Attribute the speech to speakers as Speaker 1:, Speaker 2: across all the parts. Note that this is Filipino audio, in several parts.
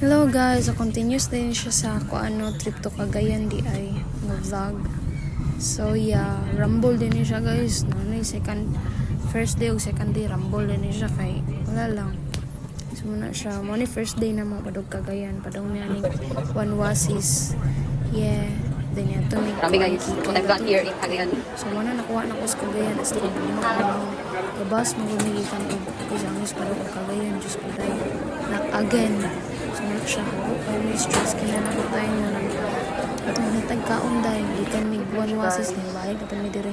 Speaker 1: Hello guys, so continuous din siya sa trip to Cagayan di ay vlog. So yeah, rumble din siya guys. First day o second day rumble din siya kay wala lang. So muna siya, mo ni first day na mo padog Cagayan, padong niya ni one wasis. Yeah, then ya to mig.
Speaker 2: Grabe guys, what I've got here in Cagayan.
Speaker 1: So muna nakuha na ko sa Cagayan as ko lima ka gabas mo gumigikan og isangis padog Cagayan just ko dai not again. So not siya ko may stress kaya na ko tayo na lang atong hatag kaon dai gikan mig one wasis ni balik na mi dire.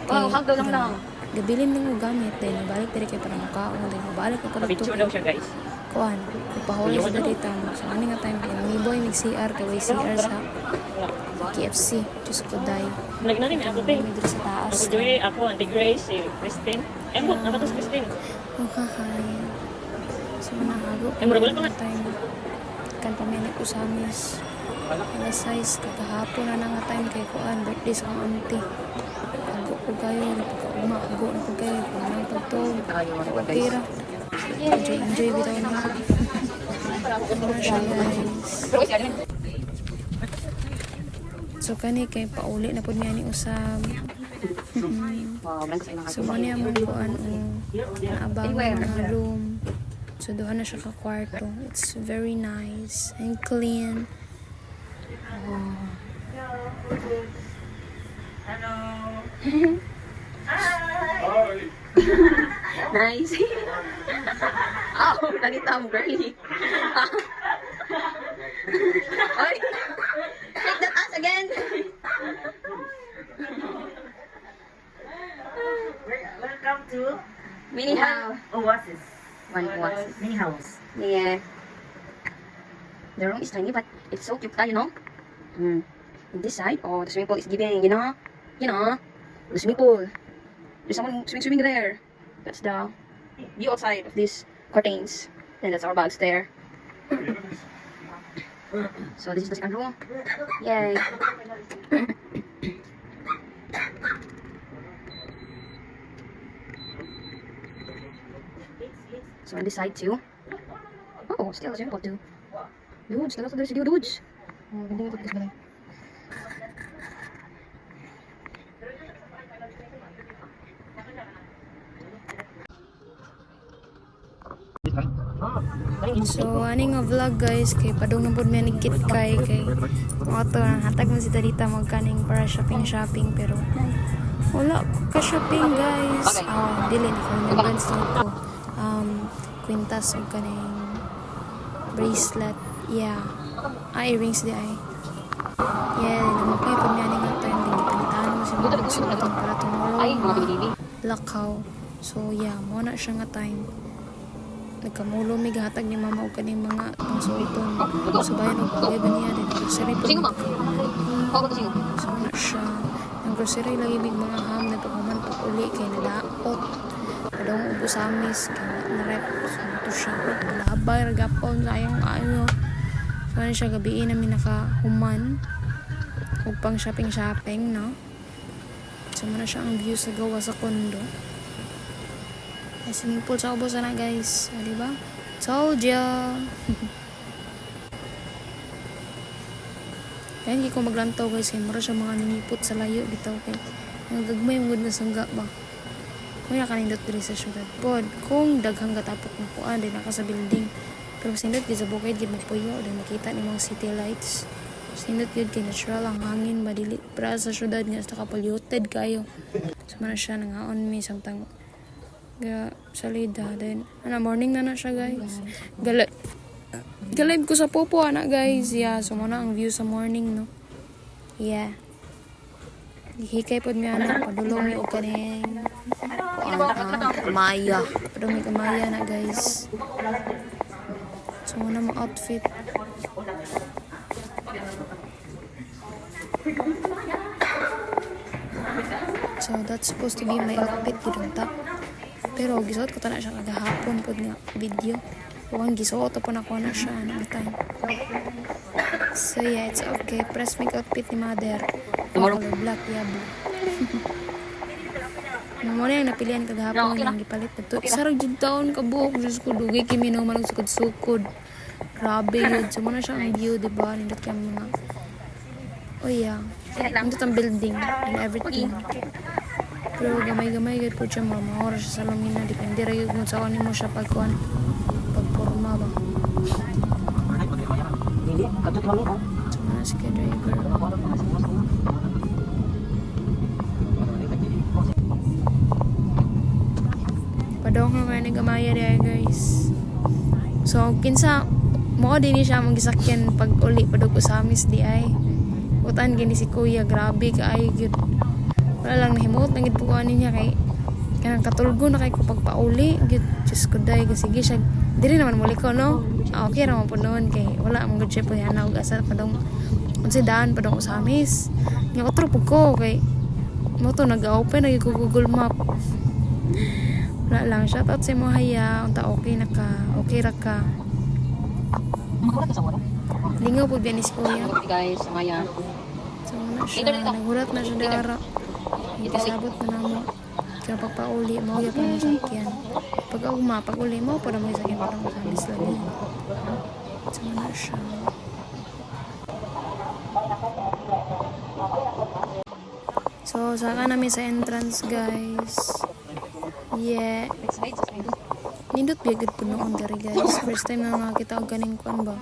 Speaker 2: Wow, hagdaw lang lang.
Speaker 1: Gabilin nang gamit dahil nabalik diri kay para makaon dahil mabalik ako dito.
Speaker 2: Picture daw siya guys.
Speaker 1: Kuan, ipahuli sa dito. So ani nga time kay ni boy mig CR kay way CR sa KFC just ko dai.
Speaker 2: Nagnarin ako din.
Speaker 1: May diri sa taas.
Speaker 2: Ako Joy, ako Auntie Grace, si Christine. Mo, nabatos Christine.
Speaker 1: Oh hahay. So nahago.
Speaker 2: Mura wala pa nga.
Speaker 1: Time. Kan pamilik usamis. Alas 6 kagahapon na nga time kay kuan birthday sa akong auntie. Ago ko kayo, ago na ko kayo, kung nang pagtog. Pira. Enjoy bitaw na. Ano siya guys. So kani kay pauli na pud niya ni usab. So mo niya mong kuan naabang mga room. So doon na siya ka kwarto. It's very nice and clean.
Speaker 2: Hello. Nice. Oh, nakita mo girly. Oy. Take that ass again.
Speaker 3: Welcome to
Speaker 2: Mini house.
Speaker 3: Oasis.
Speaker 2: One oasis.
Speaker 3: Mini house.
Speaker 2: Yeah. The room is tiny, but it's so cute, you know. Mm. On this side, oh, the swimming pool is giving, the swimming pool. There's someone swimming there. That's the view outside of these curtains. And that's our bags there. So this is the second room. Yay. So on this side too. Oh, still a swimming pool too. Dudes, still there's video dudes. Oh, ganda yung this balay.
Speaker 1: So ani nga vlog guys kay padung na pud mi nigkit kay moto nang hatag man si Tarita magkaning para shopping pero wala ka shopping guys. Dili na ko remembrance na ko. Kwintas og kaning bracelet. Yeah. Earrings di ay. Yeah, namapay pud mi ani nga time din gipalitan mo si mga suoton para tomorrow.
Speaker 2: Ay, mga binibibi.
Speaker 1: Lakaw. So yeah, mo na siya nga time. Nagkamulo may gahatag ni mama o kaning mga pangsuoton. So bayan og bagay ba niya din grocery po.
Speaker 2: Sino ma? Ako to sino?
Speaker 1: So na siya. Ang grocery lagi mig mga ham na paghuman pag uli kay nadaot. Kadong ubos amis kay narep. So to siya. Labay ragapon sayang ayo. So ano siya gabi namin nakahuman. Ug pang shopping no. So muna siya ang view sa gawa sa kondo. Swimming pool sa ubos na guys. O, diba? Told ya! Kaya hindi ko maglantaw guys. Kaya mura siya mga ninipot sa layo. Bitaw kay nagagmay yung good na sangga ba? Kung nakanindot diri sa syudad pod. Kung daghang gatapok na kuan. Din naka sa building. Pero sindot gid sa bukid gid magpuyo. Din makita ni mga city lights. Sindot gid kay natural ang hangin. Madili. Para sa syudad nga sa polluted kayo. So man siya nangaon mi samtang salida din. Morning na siya guys. Galive ko sa popo guys. Yeah, so muna ang view sa morning no. Yeah. Hikay pod mi padulong og kaning kamaya. Padulong mi kamaya na guys. So muna mo outfit. So that's supposed to be my outfit gidong top. Pero gisuot ko ta na siya kagahapon pod nga video. Huwag gisuot po na ko na siya ng time. So yeah, it's okay. Press make outfit ni mother. Color black, yabo. Muna yung napilihan kagahapon yung gipalit na to. Isa rin yung taon ka buhok. Diyos ko, dugay kimi naman ang sukod-sukod. Grabe yun. So, muna siya ang view, diba? Nindot ka mga... Oh, yeah. Nindot ang building and everything. Pero gamay-gamay gud po siya mga oras siya sa lumina. Depende rin kung saan mo siya pagkuhan. Pagporma ba.
Speaker 2: Dili, katut lang ko.
Speaker 1: So, muna si ka-driver. Padong nga kayo nagamaya diya guys. So, kinsa mo din siya mong gisakyan pag uli padog usamis di ay. Utan gini si Kuya, grabe ka ay gyud. Wala lang nahimot nang gid pukuan niya kay kanang katulgo na kay ko pagpauli gyud. Just ko day kasi siya diri naman muli ko no. Okay ra man po noon kay wala mong gud siya po yana og asa padong unsa daan padong usamis. Nga otro pug ko kay mo to nag-open na ko Google Map. Wala lang, shoutout sa mo haya, unta okay na ka, okay ra ka.
Speaker 2: Makulat ka sa wala.
Speaker 1: Lingaw po biyan ni si Kuya.
Speaker 2: Guys, maya.
Speaker 1: So na siya, nagulat na siya dara. Itasabot na namo. Kaya pagpauli, mo ya pa mo sakyan. Pag ako pag-uli mo, para mo sakyan para mo sa amis lagi. So na siya. So, saka namin sa entrance, guys. Yeah. Nindot biyagad po noon dari guys. First time na nakakita og ganing kuan ba.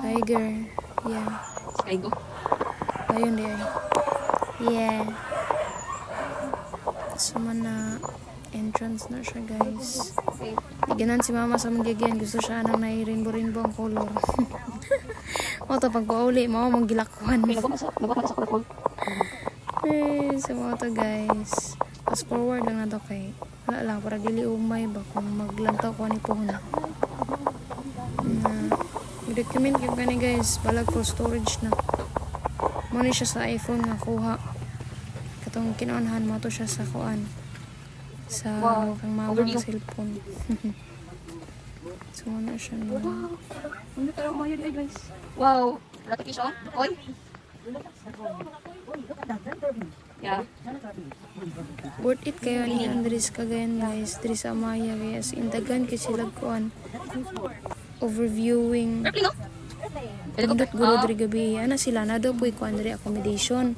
Speaker 1: Tiger. Yeah.
Speaker 2: Sky go.
Speaker 1: Ayun di ay. Yeah. So na entrance na siya guys. Iganan si mama sa magigyan. Gusto siya nang nai-rainbow ang color. O to pagpauli mo mong gilakwan.
Speaker 2: Nagwa ka sa colorful.
Speaker 1: Eh, sa mga to guys. Fast forward lang na to kay wala lang para dili umay ba kung maglantaw ko ni pohon. I-document yung gani guys, balag for storage na. Muna siya sa iPhone nga kuha. Katong kinuanhan mo to siya sa kuan. Sa kang mawag cellphone. So muna siya na.
Speaker 2: Ano tara mo yun guys? Wow. Lato kiso. Oy. Yeah.
Speaker 1: Worth it kayo ni Andres Cagayan guys. Diri sa Amaya guys. Indagan kay sila kuan. Overviewing.
Speaker 2: Airplane no?
Speaker 1: Pindot guro diri gabi. Ana sila na daw puy kuan diri accommodation.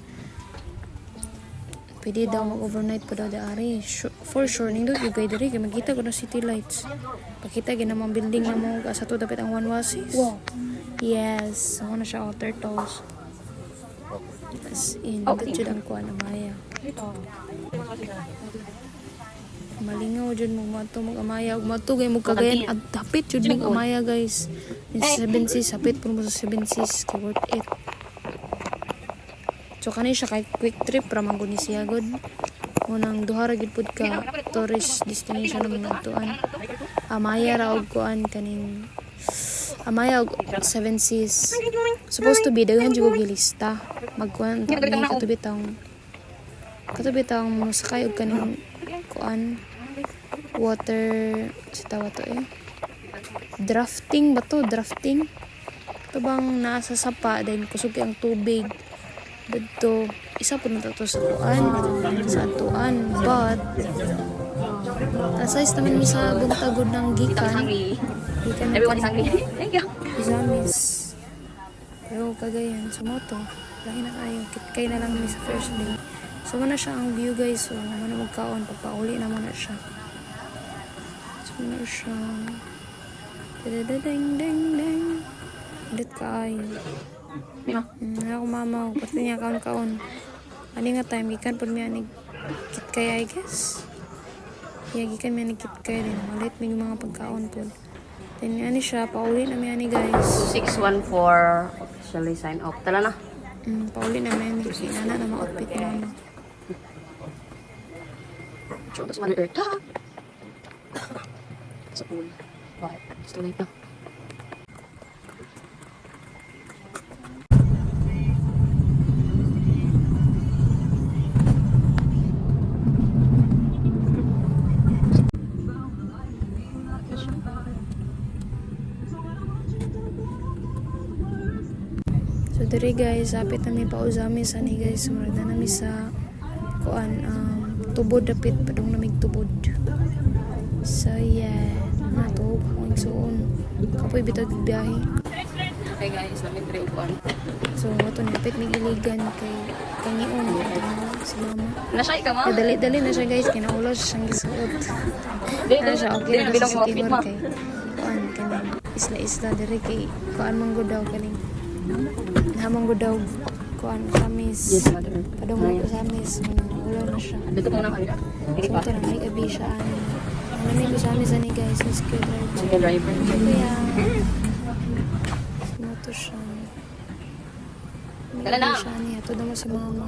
Speaker 1: Pwede daw mag-overnight pa daw dari. For sure, nindot yung guy diri. Kaya magkita ko na city lights. Pakita ginamang building na mo. Asa to dapat ang 1 wasis. Wow. Yes. Ako na siya all turtles. As in, dito dyan ang kuha na Maya. Malingaw dyan mag-mato, mag-amaya. Mag-mato kayo mag-kagayan. At hapit dyan mag-amaya guys. Yung 7Cs, hapit po mo sa 7Cs. Kaya worth it. So kanina siya kay quick trip ramang ko ni siya god. Unang duha ra gid pud ka tourist destination ng mga tuan. Amaya ra og kuan kaning Amaya og 7Cs. Supposed to be daghan jud og lista. Magkuan ta ni katubitang sakay og kaning kuan water si tawa to drafting ba to? Drafting ito bang nasa sapa dahil kusog ang tubig dito isa po na to sa kuan sa atuan but asayos naman mi sa buntagod ng gikan
Speaker 2: Everyone is hungry. Thank you.
Speaker 1: Izamis pero kagayan sumoto lahi na kayo kitkay na lang mi sa first day so muna siya ang view guys so muna magkaon pagpauli na muna siya so muna siya ding ding ding dit kaayo ako mama pati niya kaon ani nga time gikan pud mi ani kitkay I guess gikan mi ani kitkay din malit mi mga pagkaon pud then ani siya pauli na mi ani guys
Speaker 2: 614 officially sign off. Tala na.
Speaker 1: pauli na mi ani inana na mga outfit na
Speaker 2: Show us Mother Earth. Sa pool. But it's too late na.
Speaker 1: so diri guys apit na mi pauzami sa ni guys sumurad na nami sa kuan tubod dapit padung namig tubod so yeah natog ang suon Kapoy bitaw biyahe.
Speaker 2: Okay guys, namin try upuan.
Speaker 1: So mo to nipit mig iligan kay kangion si mama.
Speaker 2: Nashy ka ma?
Speaker 1: Dali-dali na siya guys, kinaulo siya siyang gisuot. Ano siya, okay na
Speaker 2: bilong
Speaker 1: sa
Speaker 2: yung outfit
Speaker 1: siguro
Speaker 2: ma.
Speaker 1: kay kuan kaning isla-isla diri kay kuan man gud daw kaning hamang gud daw kuan kamis.
Speaker 2: Yes, mother.
Speaker 1: Padung ko sa amis, ulo na siya.
Speaker 2: Dito po naman. Hindi
Speaker 1: So
Speaker 2: pa.
Speaker 1: ito na may gabi siya ani. Ano may ko sa amis ani guys, sa screwdriver.
Speaker 2: Sige, driver.
Speaker 1: Kaya moto siya. May
Speaker 2: Dala na.
Speaker 1: gabi siya niya, ito daw mo si mama.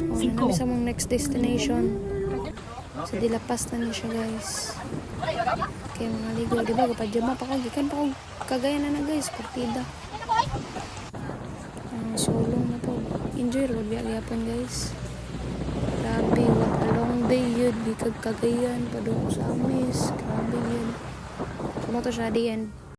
Speaker 1: O, namin sa mong next destination. Sa Dilapas na niya siya guys. Kaya mga ligo, di ba? Kapadyama pa kagikan pa kong kagaya na guys, partida. Sulong na po. Enjoy road biyag-yapon guys. Grabe, what a long day yun. Di kagayan, pa doon sa amis. Grabe yun. Kumato siya, the end.